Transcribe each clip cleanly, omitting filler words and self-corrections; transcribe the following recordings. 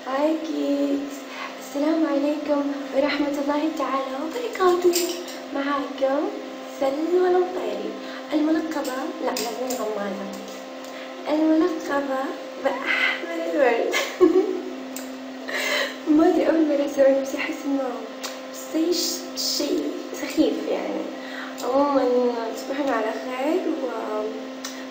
هاي كيدز، السلام عليكم ورحمة الله تعالى وبركاته. معاكم سلوى الوطيري الملقبة لازم غمازة، الملقبة بأحمد الورد. ما أدري، أول مرة أسوي نفسي أحس إنه زي شيء سخيف يعني. عموما تصبحون على خير، وما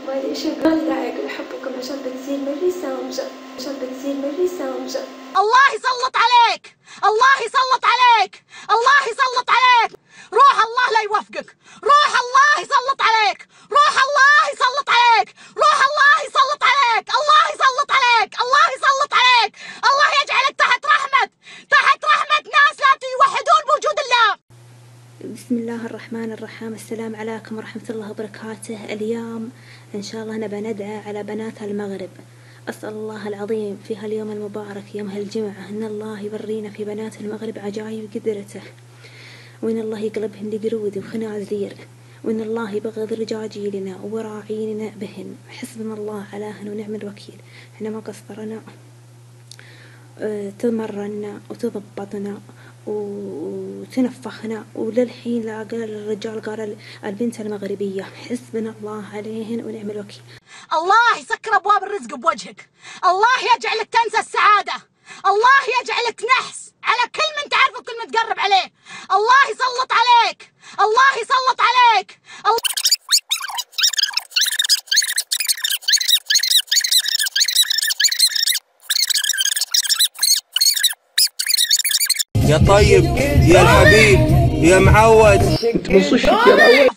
أدري إيش أقول. لا أقول أحبكم عشان بتصير مري سامجة، عشان بتصير مري سامجة. الله يسلط عليك، الله يسلط عليك، الله يسلط عليك. روح الله لا يوفقك، روح الله يسلط عليك، روح الله يسلط عليك، روح الله يسلط عليك، الله يسلط عليك، الله يسلط عليك. الله يجعلك تحت رحمة ناس لا يوحدون بوجود الله. بسم الله الرحمن الرحيم. السلام عليكم ورحمة الله وبركاته. اليوم إن شاء الله نبى ندعى على بنات المغرب. أسأل الله العظيم في هاليوم المبارك يوم هالجمعة إن الله يورينا في بنات المغرب عجائب قدرته، وإن الله يقلبهن لقرود وخنازير، وإن الله يبغض رجاجيلنا وراعيننا بهن. حسبنا الله علاهن ونعم الوكيل. إحنا ما قصرنا، تمرنا وتضبطنا وتنفخنا، وللحين لا قال الرجال قال البنت المغربية. حسبنا الله عليهن ونعم الوكيل. الله يسكر أبواب الرزق بوجهك، الله يجعلك تنسى السعادة، الله يجعلك نحس على كل من تعرفه وكل من تقرب عليه. الله يسلط عليك، الله يسلط عليك. يا طيب يا الحبيب يا معود. انت من صشك يا معود.